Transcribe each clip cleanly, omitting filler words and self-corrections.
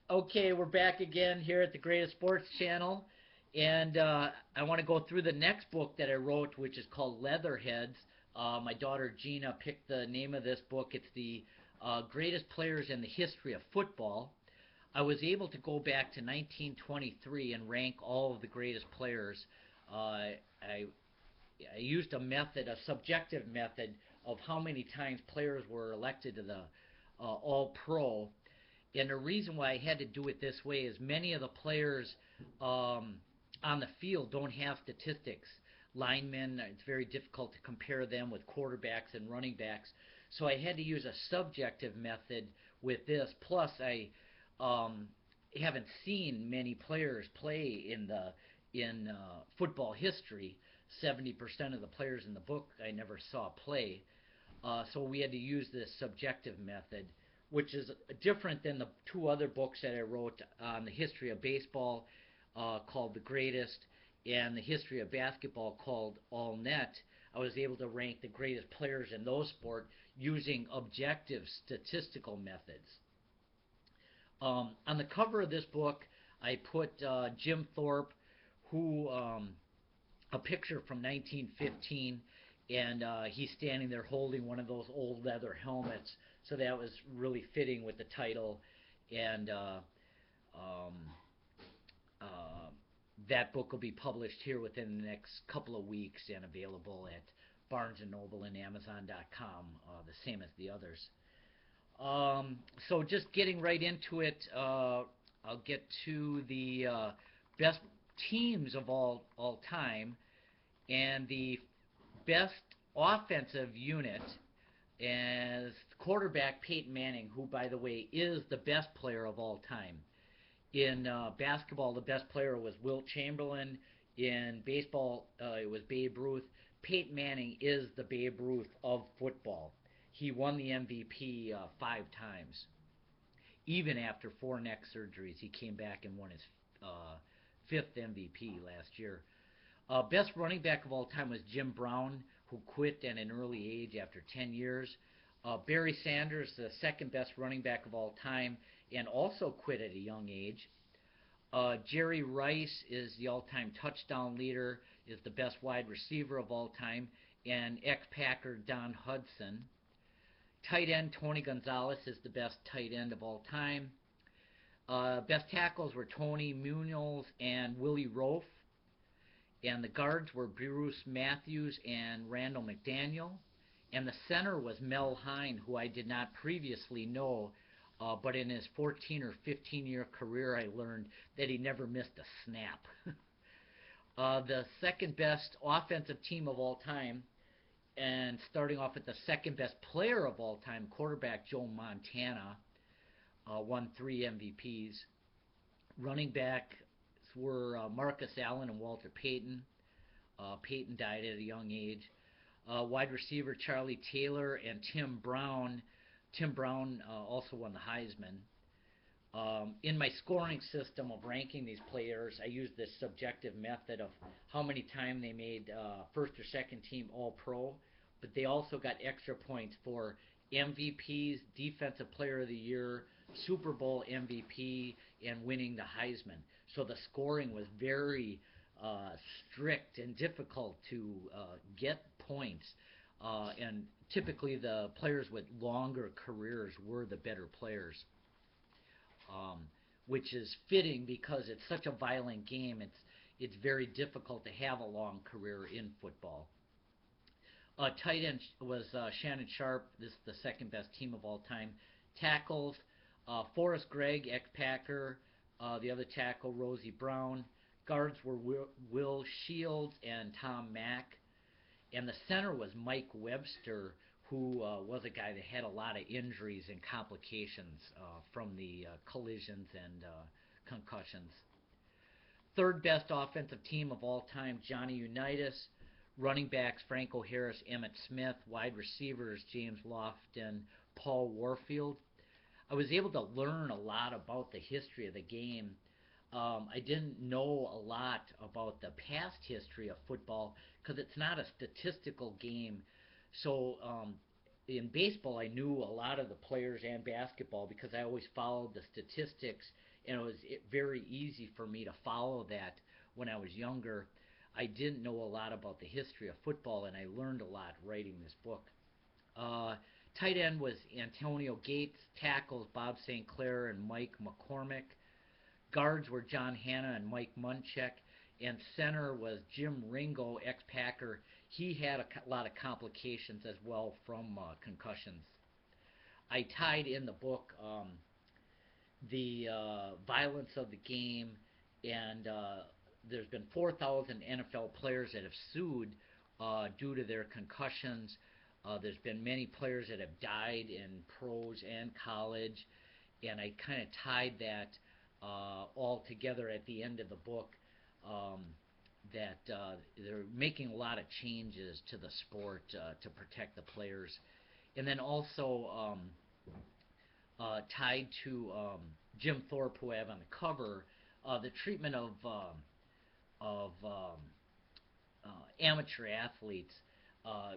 Okay, we're back again here at the Greatest Sports Channel, and I want to go through the next book that I wrote, which is called Leatherheads. My daughter Gina picked the name of this book. It's the greatest players in the history of football. I was able to go back to 1923 and rank all of the greatest players. I used a method, a subjective method, of how many times players were elected to the All Pro. And the reason why I had to do it this way is many of the players on the field don't have statistics. Linemen, it's very difficult to compare them with quarterbacks and running backs. So I had to use a subjective method with this. Plus, I um, haven't seen many players play in football history. 70% of the players in the book I never saw play. So we had to use this subjective method, which is different than the two other books that I wrote on the history of baseball, called The Greatest, and the history of basketball, called All Net. I was able to rank the greatest players in those sports using objective statistical methods. On the cover of this book, I put Jim Thorpe, who a picture from 1915, and he's standing there holding one of those old leather helmets. So that was really fitting with the title, and um, uh, that book will be published here within the next couple of weeks and available at Barnes and Noble and Amazon.com, the same as the others. So just getting right into it, I'll get to the best teams of all time, and the best offensive unit as quarterback Peyton Manning, who, by the way, is the best player of all time. In basketball, the best player was Wilt Chamberlain. In baseball, it was Babe Ruth. Peyton Manning is the Babe Ruth of football. He won the MVP 5 times. Even after 4 neck surgeries, he came back and won his uh, fifth MVP last year. Best running back of all time was Jim Brown, who quit at an early age after 10 years. Barry Sanders, the second best running back of all time, and also quit at a young age. Jerry Rice is the all-time touchdown leader, is the best wide receiver of all time, and ex-Packer Don Hudson. Tight end Tony Gonzalez is the best tight end of all time. Best tackles were Tony Munoz and Willie Roaf, and the guards were Bruce Matthews and Randall McDaniel, and the center was Mel Hine, who I did not previously know, but in his 14 or 15-year career, I learned that he never missed a snap. The second best offensive team of all time, and starting off with the second best player of all time, quarterback Joe Montana, won 3 MVPs. Running back were Marcus Allen and Walter Payton. Payton died at a young age. Wide receiver Charlie Taylor and Tim Brown. Tim Brown also won the Heisman. In my scoring system of ranking these players, I used this subjective method of how many times they made first or second team All Pro, but they also got extra points for MVPs, Defensive Player of the Year, Super Bowl MVP, and winning the Heisman. So the scoring was very strict and difficult to get points. And typically, the players with longer careers were the better players, which is fitting because it's such a violent game. It's very difficult to have a long career in football. Tight end was Shannon Sharp. This is the second best team of all time. Tackles, Forrest Gregg, ex-Packer. The other tackle, Rosie Brown. Guards were Will Shields and Tom Mack. And the center was Mike Webster, who was a guy that had a lot of injuries and complications from the collisions and concussions. Third best offensive team of all time, Johnny Unitas. Running backs, Franco Harris, Emmett Smith. Wide receivers, James Lofton, Paul Warfield. I was able to learn a lot about the history of the game. I didn't know a lot about the past history of football because it's not a statistical game. So in baseball, I knew a lot of the players and basketball because I always followed the statistics, and it was very easy for me to follow that when I was younger. I didn't know a lot about the history of football, and I learned a lot writing this book. Uh, Tight end was Antonio Gates, tackles Bob St. Clair and Mike McCormick. Guards were John Hanna and Mike Munchak, and center was Jim Ringo, ex-Packer. He had a lot of complications as well from concussions. I tied in the book the violence of the game, and there's been 4,000 NFL players that have sued due to their concussions. There's been many players that have died in pros and college, and I kind of tied that all together at the end of the book. Um, that they're making a lot of changes to the sport to protect the players, and then also tied to Jim Thorpe, who I have on the cover, the treatment of amateur athletes. Uh,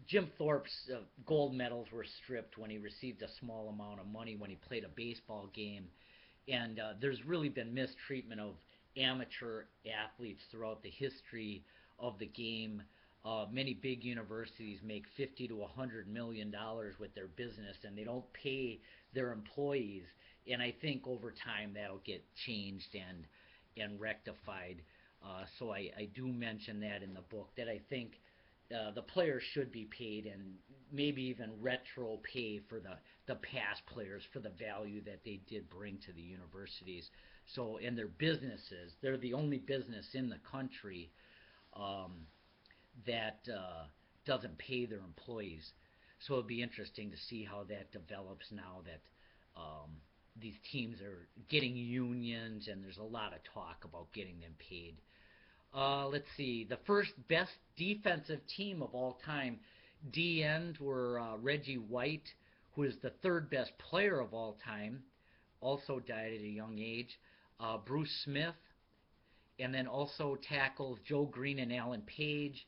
Jim Thorpe's gold medals were stripped when he received a small amount of money when he played a baseball game, and there's really been mistreatment of amateur athletes throughout the history of the game. Many big universities make 50 to $100 million with their business, and they don't pay their employees. And I think over time that'll get changed and rectified. So I do mention that in the book that I think the players should be paid, and maybe even retro pay for the past players for the value that they did bring to the universities. So, and their businesses, they're the only business in the country um, that doesn't pay their employees. So it'll be interesting to see how that develops now that these teams are getting unions, and there's a lot of talk about getting them paid. Let's see. The first best defensive team of all time, D ends were Reggie White, who is the third best player of all time, also died at a young age. Bruce Smith, and then also tackles Joe Green and Alan Page.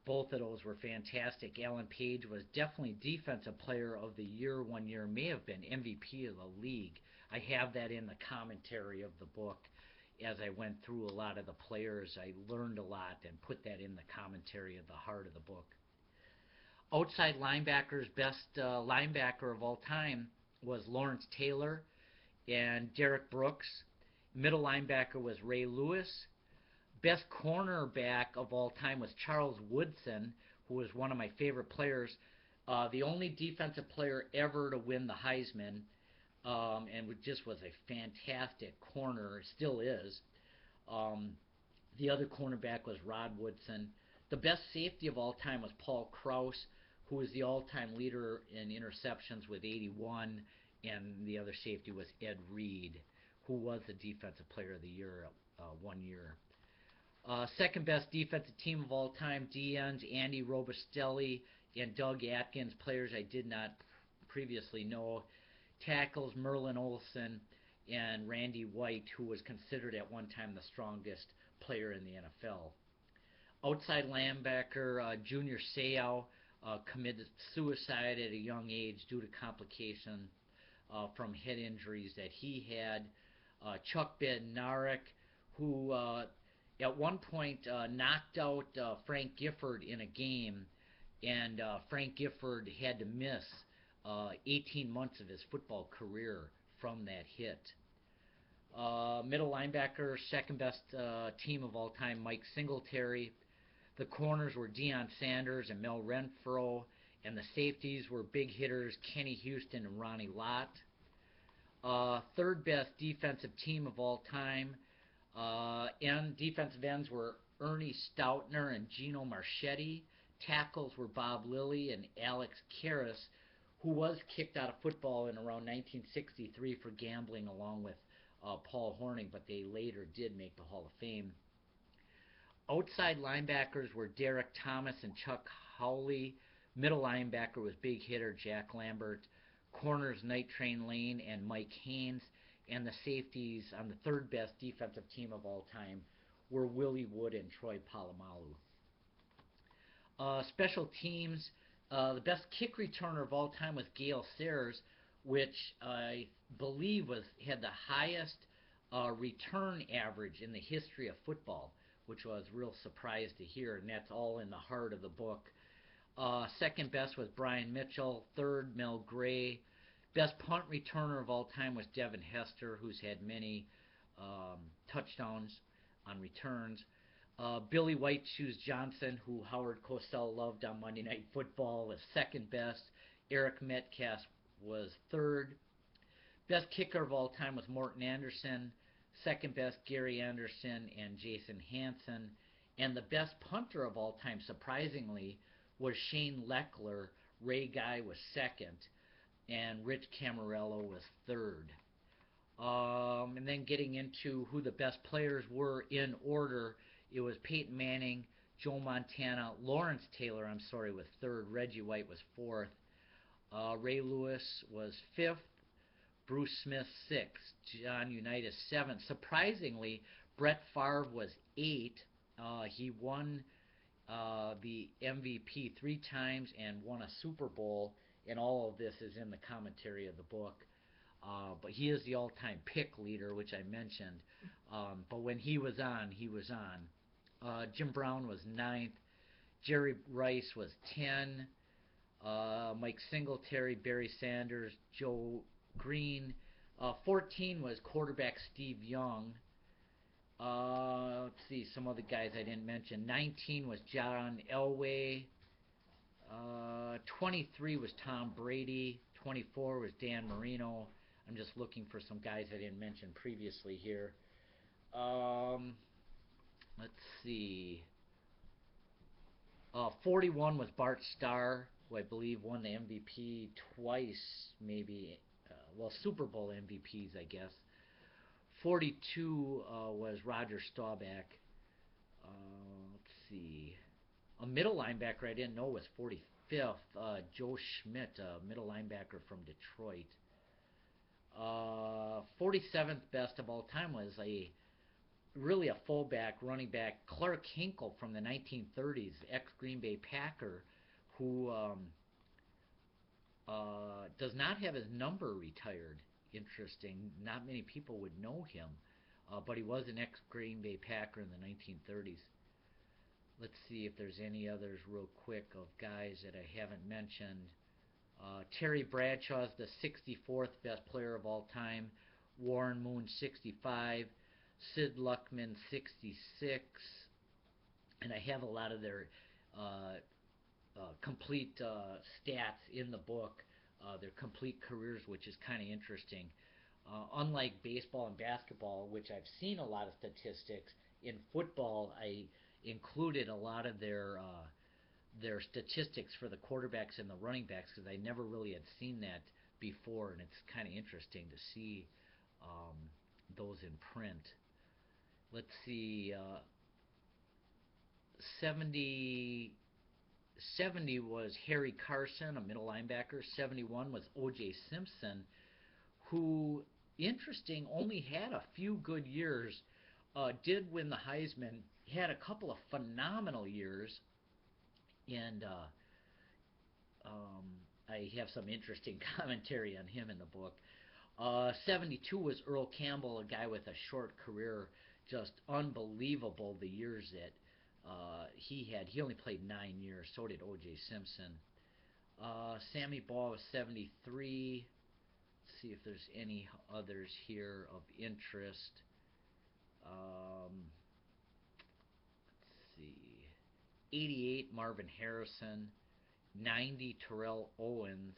Both of those were fantastic. Alan Page was definitely Defensive Player of the Year one year, may have been MVP of the league. I have that in the commentary of the book. As I went through a lot of the players, I learned a lot and put that in the commentary of the heart of the book. Outside linebackers, best linebacker of all time was Lawrence Taylor and Derek Brooks. Middle linebacker was Ray Lewis. Best cornerback of all time was Charles Woodson, who was one of my favorite players. The only defensive player ever to win the Heisman, and just was a fantastic corner, still is. Um, the other cornerback was Rod Woodson. The best safety of all time was Paul Krause, who was the all-time leader in interceptions with 81, and the other safety was Ed Reed, who was the Defensive Player of the Year one year. Second best defensive team of all time, DNs Andy Robustelli and Doug Atkins, players I did not previously know. Tackles Merlin Olsen and Randy White, who was considered at one time the strongest player in the NFL. Outside linebacker Junior Seau committed suicide at a young age due to complications from head injuries that he had. Chuck Bednarik, who at one point knocked out Frank Gifford in a game, and Frank Gifford had to miss 18 months of his football career from that hit. Middle linebacker, second best team of all time, Mike Singletary. The corners were Deion Sanders and Mel Renfro, and the safeties were big hitters Kenny Houston and Ronnie Lott. Third best defensive team of all time, and defensive ends were Ernie Stoutner and Gino Marchetti. Tackles were Bob Lilly and Alex Karras, who was kicked out of football in around 1963 for gambling along with Paul Hornung, but they later did make the Hall of Fame. Outside linebackers were Derek Thomas and Chuck Howley. Middle linebacker was big hitter Jack Lambert. Corners Night Train Lane and Mike Haynes. And the safeties on the third best defensive team of all time were Willie Wood and Troy Polamalu. Special teams, The best kick returner of all time was Gale Sayers, which I believe had the highest return average in the history of football, which was real surprised to hear, and that's all in the heart of the book. Second best was Brian Mitchell. Third, Mel Gray. Best punt returner of all time was Devin Hester, who's had many touchdowns on returns. Billy White Shoes Johnson, who Howard Cosell loved on Monday Night Football, was second best. Eric Metcalf was third. Best kicker of all time was Morton Anderson. Second best, Gary Anderson and Jason Hansen. And the best punter of all time, surprisingly, was Shane Leckler. Ray Guy was second, and Rich Camarello was third. And then getting into who the best players were in order, it was Peyton Manning, Joe Montana, Lawrence Taylor, was third, Reggie White was fourth, Ray Lewis was fifth, Bruce Smith sixth, John Unitas seventh. Surprisingly, Brett Favre was eighth. He won the MVP three times and won a Super Bowl, and all of this is in the commentary of the book. But he is the all-time pick leader, which I mentioned. But when he was on, he was on. Jim Brown was ninth. Jerry Rice was 10. Mike Singletary, Barry Sanders, Joe Green. 14 was quarterback Steve Young. Let's see, some other guys I didn't mention. 19 was John Elway. 23 was Tom Brady. 24 was Dan Marino. I'm just looking for some guys I didn't mention previously here. Let's see. 41 was Bart Starr, who I believe won the MVP twice, maybe. Super Bowl MVPs, I guess. 42 was Roger Staubach. Let's see. A middle linebacker I didn't know was 45th. Joe Schmidt, a middle linebacker from Detroit. 47th best of all time was really a fullback, running back, Clark Hinkle from the 1930s, ex-Green Bay Packer, who does not have his number retired. Interesting. Not many people would know him, but he was an ex-Green Bay Packer in the 1930s. Let's see if there's any others real quick of guys that I haven't mentioned. Terry Bradshaw is the 64th best player of all time. Warren Moon, 65. Sid Luckman, 66. And I have a lot of their complete stats in the book, their complete careers, which is kind of interesting. Unlike baseball and basketball, which I've seen a lot of statistics, in football I included a lot of their statistics for the quarterbacks and the running backs because I never really had seen that before, and it's kind of interesting to see those in print. Let's see, 70 was Harry Carson, a middle linebacker. 71 was O.J. Simpson, who, interesting, only had a few good years, did win the Heisman, had a couple of phenomenal years, and I have some interesting commentary on him in the book. 72 was Earl Campbell, a guy with a short career, just unbelievable the years that he had. He only played 9 years, so did O.J. Simpson. Sammy Baugh was 73. Let's see if there's any others here of interest. Let's see. 88, Marvin Harrison. 90, Terrell Owens.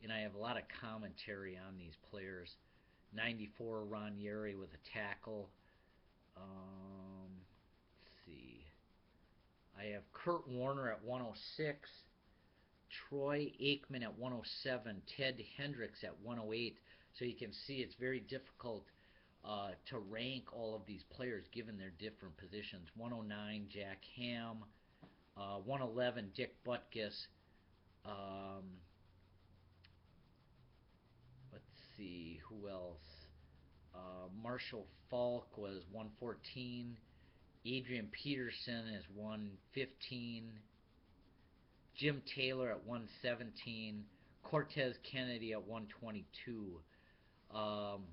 And I have a lot of commentary on these players. 94, Ron Yeri with a tackle. Let's see. I have Kurt Warner at 106. Troy Aikman at 107. Ted Hendricks at 108. So you can see it's very difficult to rank all of these players given their different positions. 109, Jack Ham. 111, Dick Butkus. Let's see, who else? Marshall Falk was 114. Adrian Peterson is 115. Jim Taylor at 117, Cortez Kennedy at 122, um,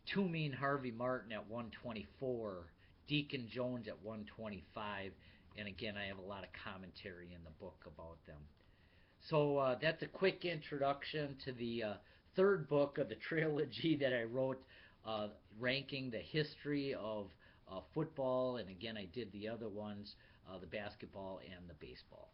Too Mean Harvey Martin at 124, Deacon Jones at 125, and again, I have a lot of commentary in the book about them. So that's a quick introduction to the third book of the trilogy that I wrote, ranking the history of football, and again, I did the other ones, the basketball and the baseball.